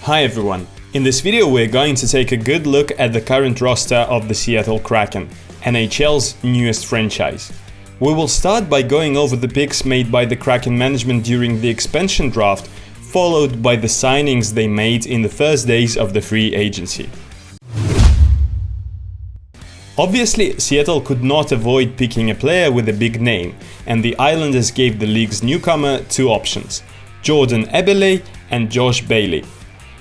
Hi everyone, in this video we're going to take a good look at the current roster of the Seattle Kraken, NHL's newest franchise. We will start by going over the picks made by the Kraken management during the expansion draft, followed by the signings they made in the first days of the free agency. Obviously, Seattle could not avoid picking a player with a big name, and the Islanders gave the league's newcomer two options, Jordan Abele and Josh Bailey.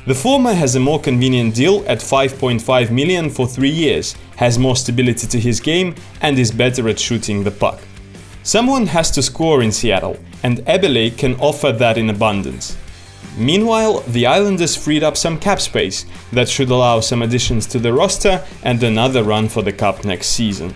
The former has a more convenient deal at $5.5 million for 3 years, has more stability to his game, and is better at shooting the puck. Someone has to score in Seattle, and Abele can offer that in abundance. Meanwhile, the Islanders freed up some cap space that should allow some additions to the roster and another run for the Cup next season.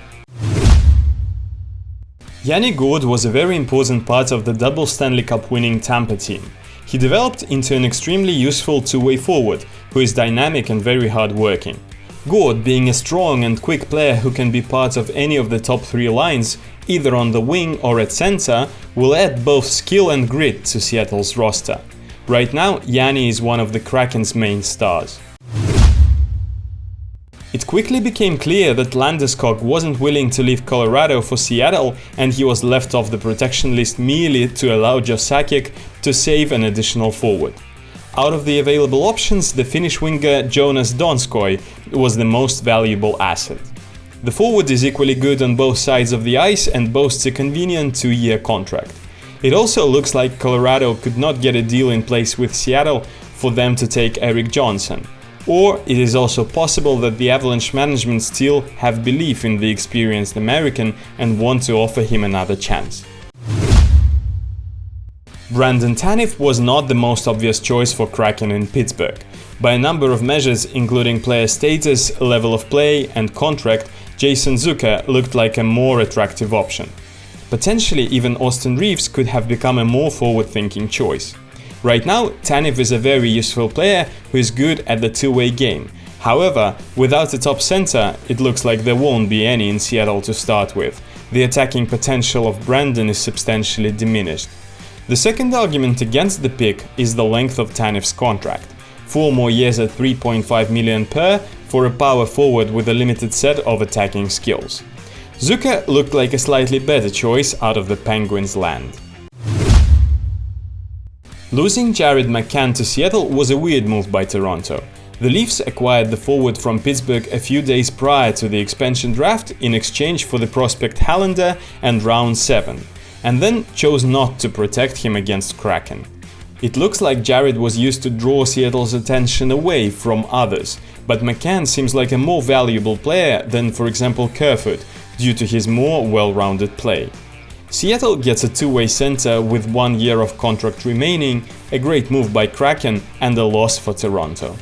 Yanni Gourde was a very important part of the double Stanley Cup winning Tampa team. He developed into an extremely useful two-way forward, who is dynamic and very hard-working. Gourde, being a strong and quick player who can be part of any of the top 3 lines, either on the wing or at center, will add both skill and grit to Seattle's roster. Right now, Yanni is one of the Kraken's main stars. It quickly became clear that Landeskog wasn't willing to leave Colorado for Seattle, and he was left off the protection list merely to allow Joe Sakic to save an additional forward. Out of the available options, the Finnish winger Jonas Donskoi was the most valuable asset. The forward is equally good on both sides of the ice and boasts a convenient 2-year contract. It also looks like Colorado could not get a deal in place with Seattle for them to take Erik Johnson. Or it is also possible that the Avalanche management still have belief in the experienced American and want to offer him another chance. Brandon Tanf was not the most obvious choice for Kraken in Pittsburgh. By a number of measures, including player status, level of play and contract, Jason Zucker looked like a more attractive option. Potentially even Austin Reeves could have become a more forward-thinking choice. Right now, Tanf is a very useful player who is good at the two-way game. However, without a top center, it looks like there won't be any in Seattle to start with. The attacking potential of Brandon is substantially diminished. The second argument against the pick is the length of Tanf's contract. 4 more years at $3.5 million per for a power forward with a limited set of attacking skills. Zucker looked like a slightly better choice out of the Penguins' land. Losing Jared McCann to Seattle was a weird move by Toronto. The Leafs acquired the forward from Pittsburgh a few days prior to the expansion draft in exchange for the prospect Hallander and round 7, and then chose not to protect him against Kraken. It looks like Jared was used to draw Seattle's attention away from others, but McCann seems like a more valuable player than, for example, Kerfoot, due to his more well-rounded play. Seattle gets a two-way center with 1 year of contract remaining, a great move by Kraken and a loss for Toronto.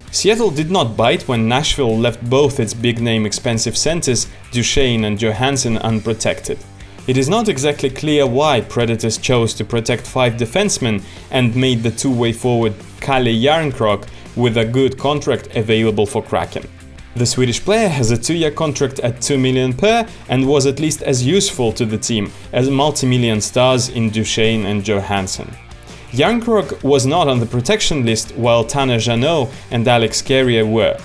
Seattle did not bite when Nashville left both its big-name expensive centers, Duchene and Johansson, unprotected. It is not exactly clear why Predators chose to protect 5 defensemen and made the two-way forward Kalle Järnkrok with a good contract available for Kraken. The Swedish player has a 2-year contract at $2 million per and was at least as useful to the team as multi-million stars in Duchene and Johansson. Järnkrok was not on the protection list while Tanner Jeannot and Alex Carrier were.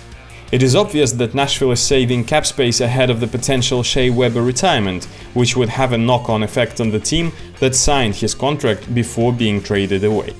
It is obvious that Nashville is saving cap space ahead of the potential Shea Weber retirement, which would have a knock-on effect on the team that signed his contract before being traded away.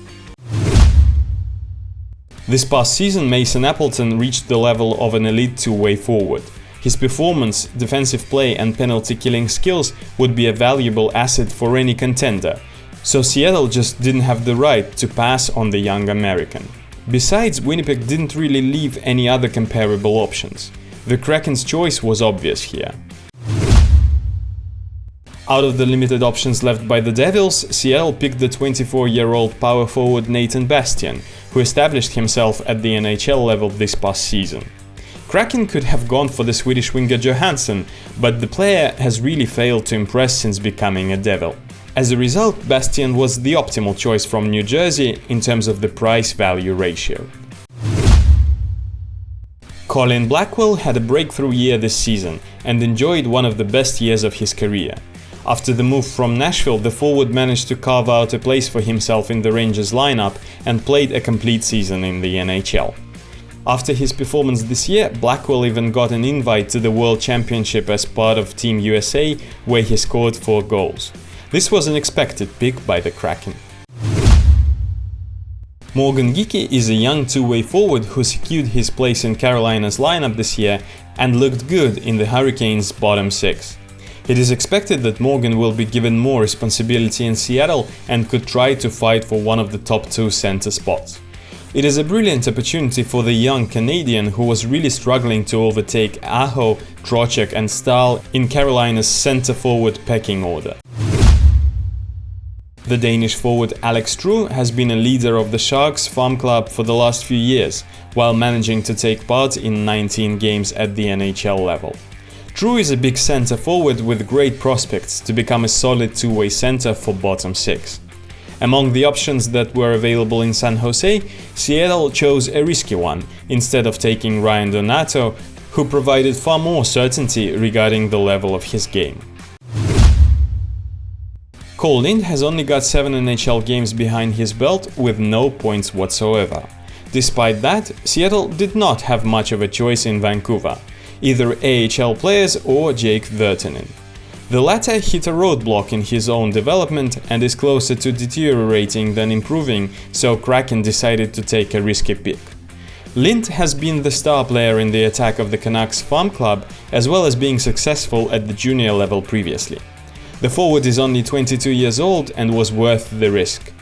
This past season, Mason Appleton reached the level of an elite two-way forward. His performance, defensive play and penalty-killing skills would be a valuable asset for any contender, so Seattle just didn't have the right to pass on the young American. Besides, Winnipeg didn't really leave any other comparable options. The Kraken's choice was obvious here. Out of the limited options left by the Devils, Seattle picked the 24-year-old power forward Nathan Bastian, who established himself at the NHL level this past season. Kraken could have gone for the Swedish winger Johansson, but the player has really failed to impress since becoming a Devil. As a result, Bastian was the optimal choice from New Jersey in terms of the price-value ratio. Colin Blackwell had a breakthrough year this season and enjoyed one of the best years of his career. After the move from Nashville, the forward managed to carve out a place for himself in the Rangers lineup and played a complete season in the NHL. After his performance this year, Blackwell even got an invite to the World Championship as part of Team USA, where he scored 4 goals. This was an expected pick by the Kraken. Morgan Geeky is a young two-way forward who secured his place in Carolina's lineup this year and looked good in the Hurricanes' bottom 6. It is expected that Morgan will be given more responsibility in Seattle and could try to fight for one of the top 2 center spots. It is a brilliant opportunity for the young Canadian who was really struggling to overtake Aho, Trocheck and Stahl in Carolina's center-forward pecking order. The Danish forward Alex True has been a leader of the Sharks farm club for the last few years, while managing to take part in 19 games at the NHL level. True is a big center forward with great prospects to become a solid two-way center for bottom 6. Among the options that were available in San Jose, Seattle chose a risky one, instead of taking Ryan Donato, who provided far more certainty regarding the level of his game. Cole Lind has only got 7 NHL games behind his belt with no points whatsoever. Despite that, Seattle did not have much of a choice in Vancouver, either AHL players or Jake Virtanen. The latter hit a roadblock in his own development and is closer to deteriorating than improving, so Kraken decided to take a risky pick. Lind has been the star player in the attack of the Canucks farm club, as well as being successful at the junior level previously. The forward is only 22 years old and was worth the risk.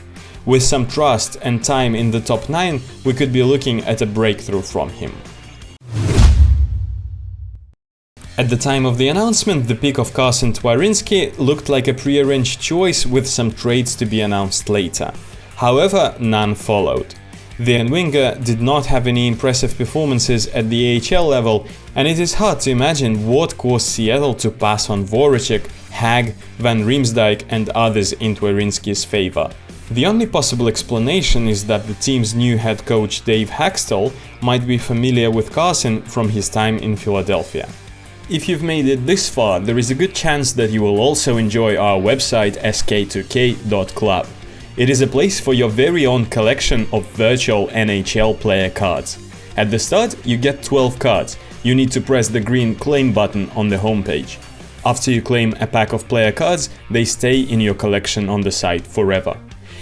With some trust and time in the top 9, we could be looking at a breakthrough from him. At the time of the announcement, the pick of Carson Twyrinsky looked like a prearranged choice with some trades to be announced later. However, none followed. The winger did not have any impressive performances at the AHL level, and it is hard to imagine what caused Seattle to pass on Voracek, Hag, Van Riemsdyk and others in Twyrinsky's favor. The only possible explanation is that the team's new head coach Dave Hakstol might be familiar with Carson from his time in Philadelphia. If you've made it this far, there is a good chance that you will also enjoy our website sk2k.club. It is a place for your very own collection of virtual NHL player cards. At the start, you get 12 cards. You need to press the green claim button on the homepage. After you claim a pack of player cards, they stay in your collection on the site forever.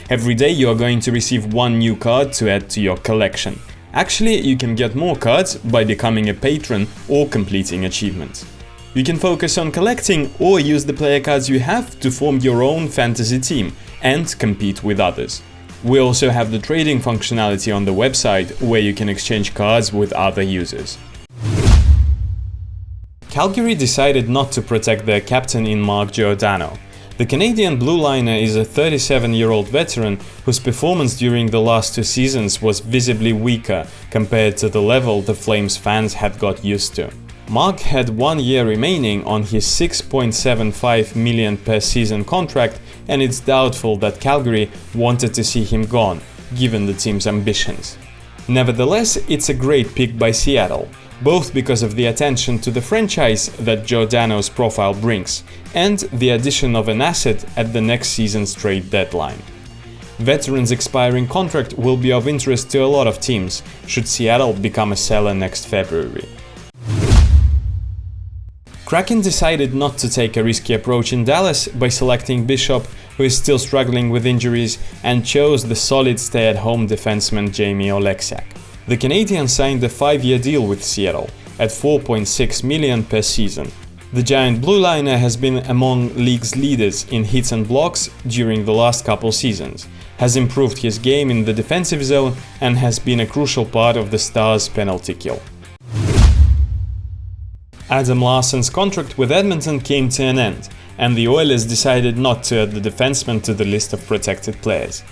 Every day you are going to receive 1 new card to add to your collection. Actually, you can get more cards by becoming a patron or completing achievements. You can focus on collecting or use the player cards you have to form your own fantasy team and compete with others. We also have the trading functionality on the website where you can exchange cards with other users. Calgary decided not to protect their captain in Mark Giordano. The Canadian blue liner is a 37-year-old veteran whose performance during the last 2 seasons was visibly weaker compared to the level the Flames fans had got used to. Mark had 1 year remaining on his $6.75 million per season contract, and it's doubtful that Calgary wanted to see him gone, given the team's ambitions. Nevertheless, it's a great pick by Seattle, both because of the attention to the franchise that Giordano's profile brings, and the addition of an asset at the next season's trade deadline. Veteran's expiring contract will be of interest to a lot of teams, should Seattle become a seller next February. Kraken decided not to take a risky approach in Dallas by selecting Bishop, who is still struggling with injuries, and chose the solid stay-at-home defenseman Jamie Oleksiak. The Canadian signed a 5-year deal with Seattle at $4.6 million per season. The giant blue liner has been among league's leaders in hits and blocks during the last couple seasons, has improved his game in the defensive zone, and has been a crucial part of the Stars' penalty kill. Adam Larsson's contract with Edmonton came to an end, and the Oilers decided not to add the defenseman to the list of protected players.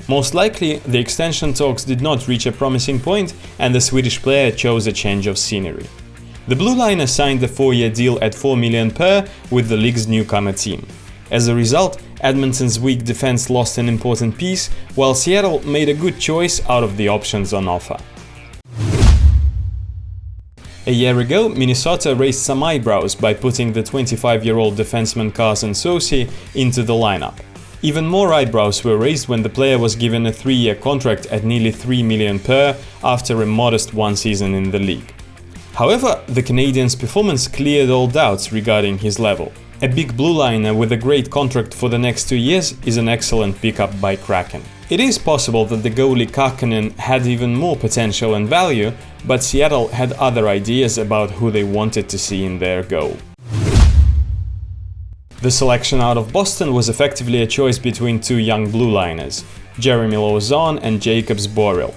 Most likely, the extension talks did not reach a promising point, and the Swedish player chose a change of scenery. The blue liner signed a 4-year deal at $4 million per with the league's newcomer team. As a result, Edmonton's weak defense lost an important piece, while Seattle made a good choice out of the options on offer. A year ago, Minnesota raised some eyebrows by putting the 25-year-old defenseman Carson Twyrinsky into the lineup. Even more eyebrows were raised when the player was given a 3-year contract at nearly $3 million per after a modest one season in the league. However, the Canadian's performance cleared all doubts regarding his level. A big blue liner with a great contract for the next 2 years is an excellent pickup by Kraken. It is possible that the goalie Kakkonen had even more potential and value, but Seattle had other ideas about who they wanted to see in their goal. The selection out of Boston was effectively a choice between two young blue liners, Jeremy Lauzon and Jacob Zboril.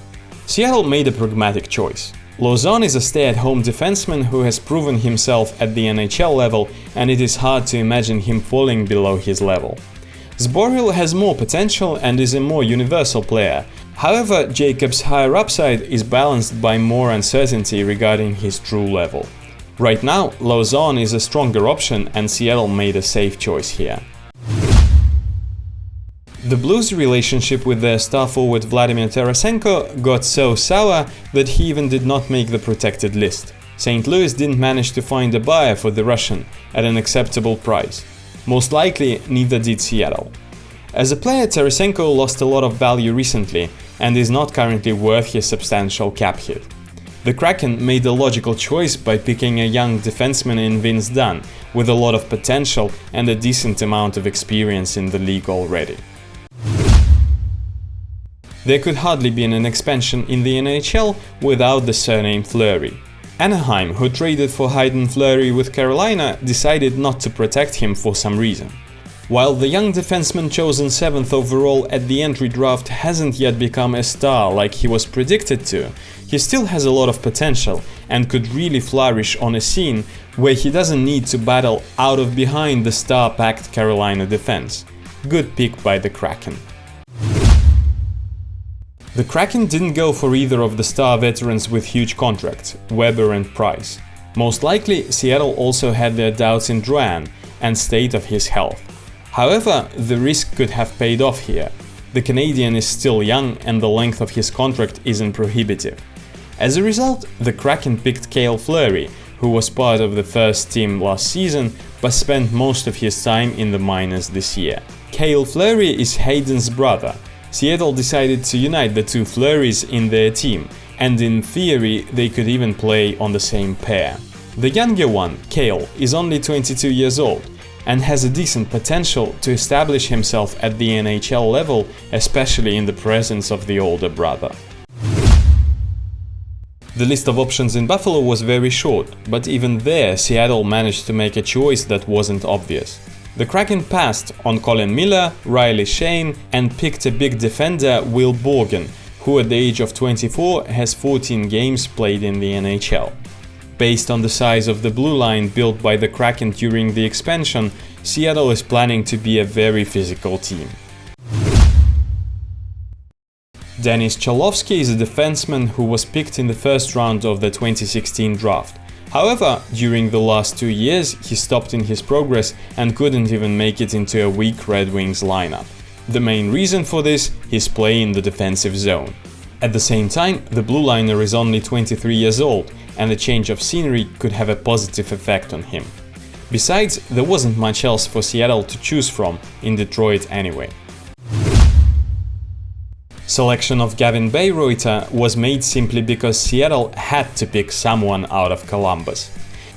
Seattle made a pragmatic choice. Lauzon is a stay-at-home defenseman who has proven himself at the NHL level, and it is hard to imagine him falling below his level. Zboril has more potential and is a more universal player. However, Jacob's higher upside is balanced by more uncertainty regarding his true level. Right now, Lauzon is a stronger option, and Seattle made a safe choice here. The Blues' relationship with their star forward Vladimir Teresenko got so sour that he even did not make the protected list. St. Louis didn't manage to find a buyer for the Russian at an acceptable price. Most likely, neither did Seattle. As a player, Teresenko lost a lot of value recently and is not currently worth his substantial cap hit. The Kraken made a logical choice by picking a young defenseman in Vince Dunn with a lot of potential and a decent amount of experience in the league already. There could hardly be an expansion in the NHL without the surname Fleury. Anaheim, who traded for Hayden Fleury with Carolina, decided not to protect him for some reason. While the young defenseman chosen 7th overall at the entry draft hasn't yet become a star like he was predicted to, he still has a lot of potential and could really flourish on a scene where he doesn't need to battle out of behind the star-packed Carolina defense. Good pick by the Kraken. The Kraken didn't go for either of the star veterans with huge contracts, Weber and Price. Most likely, Seattle also had their doubts in Drouin and state of his health. However, the risk could have paid off here. The Canadian is still young and the length of his contract isn't prohibitive. As a result, the Kraken picked Cale Fleury, who was part of the first team last season but spent most of his time in the minors this year. Cale Fleury is Hayden's brother. Seattle decided to unite the two Fleurys in their team, and in theory they could even play on the same pair. The younger one, Cale, is only 22 years old and has a decent potential to establish himself at the NHL level, especially in the presence of the older brother. The list of options in Buffalo was very short, but even there Seattle managed to make a choice that wasn't obvious. The Kraken passed on Colin Miller, Riley Shane, and picked a big defender, Will Borgen, who at the age of 24 has 14 games played in the NHL. Based on the size of the blue line built by the Kraken during the expansion, Seattle is planning to be a very physical team. Denis Czelowski is a defenseman who was picked in the first round of the 2016 draft. However, during the last 2 years, he stopped in his progress and couldn't even make it into a weak Red Wings lineup. The main reason for this, his play in the defensive zone. At the same time, the blue liner is only 23 years old, and a change of scenery could have a positive effect on him. Besides, there wasn't much else for Seattle to choose from in Detroit anyway. Selection of Gavin Bayreuther was made simply because Seattle had to pick someone out of Columbus,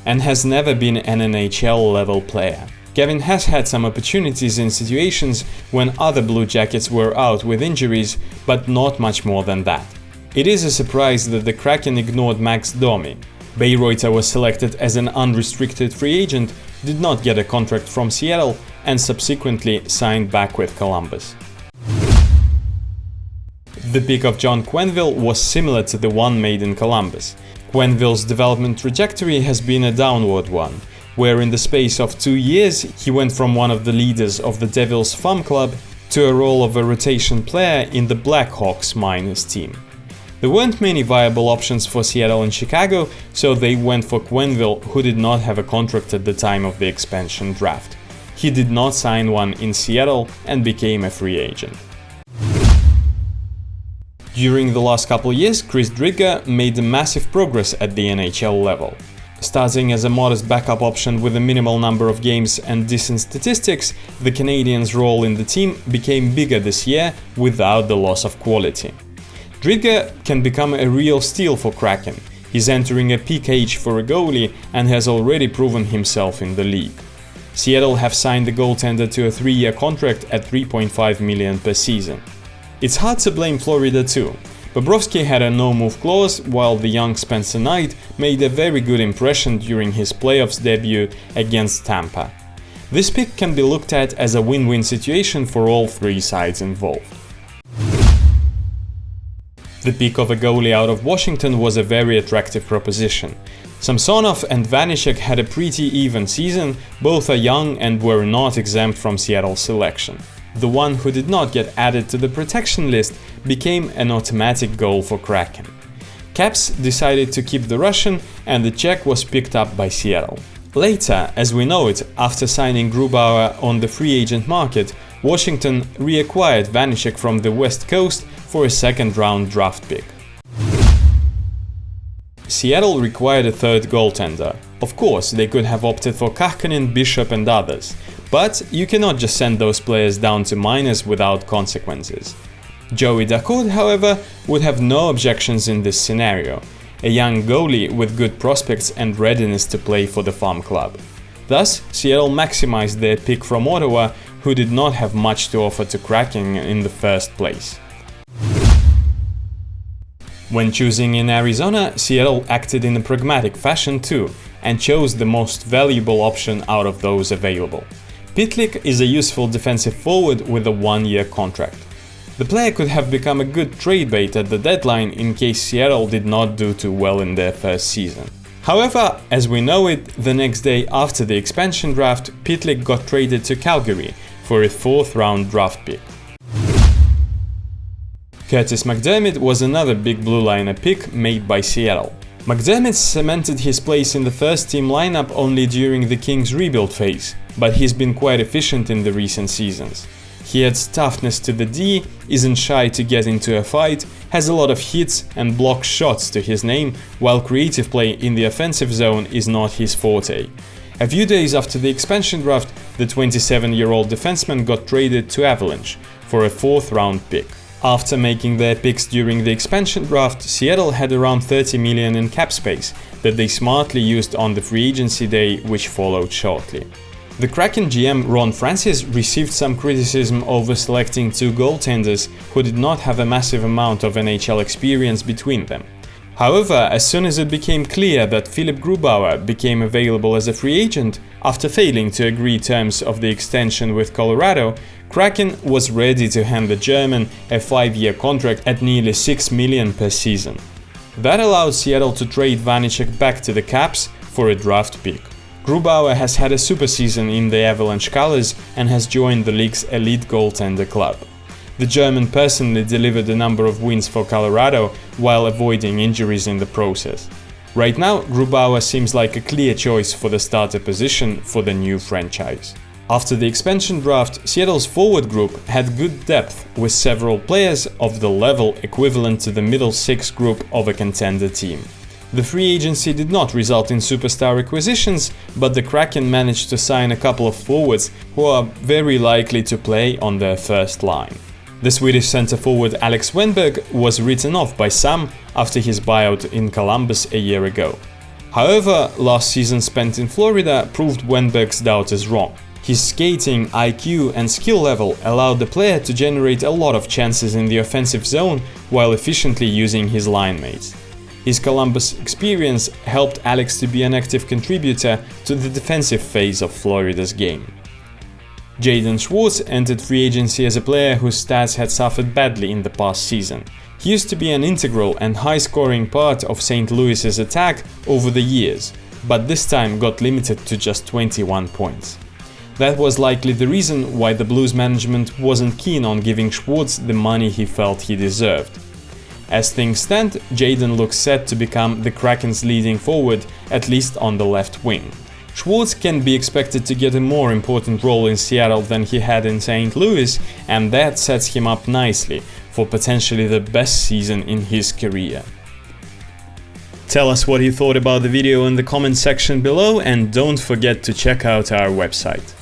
and has never been an NHL-level player. Gavin has had some opportunities in situations when other Blue Jackets were out with injuries, but not much more than that. It is a surprise that the Kraken ignored Max Domi. Bayreuther was selected as an unrestricted free agent, did not get a contract from Seattle, and subsequently signed back with Columbus. The pick of John Quenville was similar to the one made in Columbus. Quenville's development trajectory has been a downward one, where in the space of 2 years he went from one of the leaders of the Devils Farm Club to a role of a rotation player in the Blackhawks minors team. There weren't many viable options for Seattle and Chicago, so they went for Quenville, who did not have a contract at the time of the expansion draft. He did not sign one in Seattle and became a free agent. During the last couple of years, Chris Drigger made massive progress at the NHL level. Starting as a modest backup option with a minimal number of games and decent statistics, the Canadians' role in the team became bigger this year without the loss of quality. Drigger can become a real steal for Kraken. He's entering a peak age for a goalie and has already proven himself in the league. Seattle have signed the goaltender to a 3-year contract at $3.5 million per season. It's hard to blame Florida too. Bobrovsky had a no-move clause, while the young Spencer Knight made a very good impression during his playoffs debut against Tampa. This pick can be looked at as a win-win situation for all three sides involved. The pick of a goalie out of Washington was a very attractive proposition. Samsonov and Vanecek had a pretty even season, both are young and were not exempt from Seattle's selection. The one who did not get added to the protection list became an automatic goal for Kraken. Caps decided to keep the Russian, and the Czech was picked up by Seattle. Later, as we know it, after signing Grubauer on the free agent market, Washington reacquired Vanecek from the West Coast for a second-round draft pick. Seattle required a third goaltender. Of course, they could have opted for Kahkonen, Bishop and others, but you cannot just send those players down to minors without consequences. Joey Dacoud, however, would have no objections in this scenario, a young goalie with good prospects and readiness to play for the farm club. Thus, Seattle maximized their pick from Ottawa, who did not have much to offer to Kraken in the first place. When choosing in Arizona, Seattle acted in a pragmatic fashion too, and chose the most valuable option out of those available. Pitlick is a useful defensive forward with a 1-year contract. The player could have become a good trade bait at the deadline in case Seattle did not do too well in their first season. However, as we know it, the next day after the expansion draft, Pitlick got traded to Calgary for a 4th-round draft pick. Curtis Mcdermott was another big blue liner pick made by Seattle. Mcdermott cemented his place in the first-team lineup only during the Kings' rebuild phase, but he's been quite efficient in the recent seasons. He adds toughness to the D, isn't shy to get into a fight, has a lot of hits and block shots to his name, while creative play in the offensive zone is not his forte. A few days after the expansion draft, the 27-year-old defenseman got traded to Avalanche for a 4th-round pick. After making their picks during the expansion draft, Seattle had around $30 million in cap space that they smartly used on the free agency day, which followed shortly. The Kraken GM Ron Francis received some criticism over selecting 2 goaltenders who did not have a massive amount of NHL experience between them. However, as soon as it became clear that Philipp Grubauer became available as a free agent, after failing to agree terms of the extension with Colorado, Kraken was ready to hand the German a 5-year contract at nearly $6 million per season. That allowed Seattle to trade Vanecek back to the Caps for a draft pick. Grubauer has had a super season in the Avalanche colors and has joined the league's elite goaltender club. The German personally delivered a number of wins for Colorado while avoiding injuries in the process. Right now, Grubauer seems like a clear choice for the starter position for the new franchise. After the expansion draft, Seattle's forward group had good depth with several players of the level equivalent to the middle 6 group of a contender team. The free agency did not result in superstar acquisitions, but the Kraken managed to sign a couple of forwards who are very likely to play on their first line. The Swedish center forward Alex Wenberg was written off by some after his buyout in Columbus a year ago. However, last season spent in Florida proved Wenberg's doubters wrong. His skating, IQ and skill level allowed the player to generate a lot of chances in the offensive zone while efficiently using his line mates. His Columbus experience helped Alex to be an active contributor to the defensive phase of Florida's game. Jayden Schwartz entered free agency as a player whose stats had suffered badly in the past season. He used to be an integral and high-scoring part of St. Louis's attack over the years, but this time got limited to just 21 points. That was likely the reason why the Blues management wasn't keen on giving Schwartz the money he felt he deserved. As things stand, Jayden looks set to become the Kraken's leading forward, at least on the left wing. Schwartz can be expected to get a more important role in Seattle than he had in St. Louis, and that sets him up nicely for potentially the best season in his career. Tell us what you thought about the video in the comment section below, and don't forget to check out our website.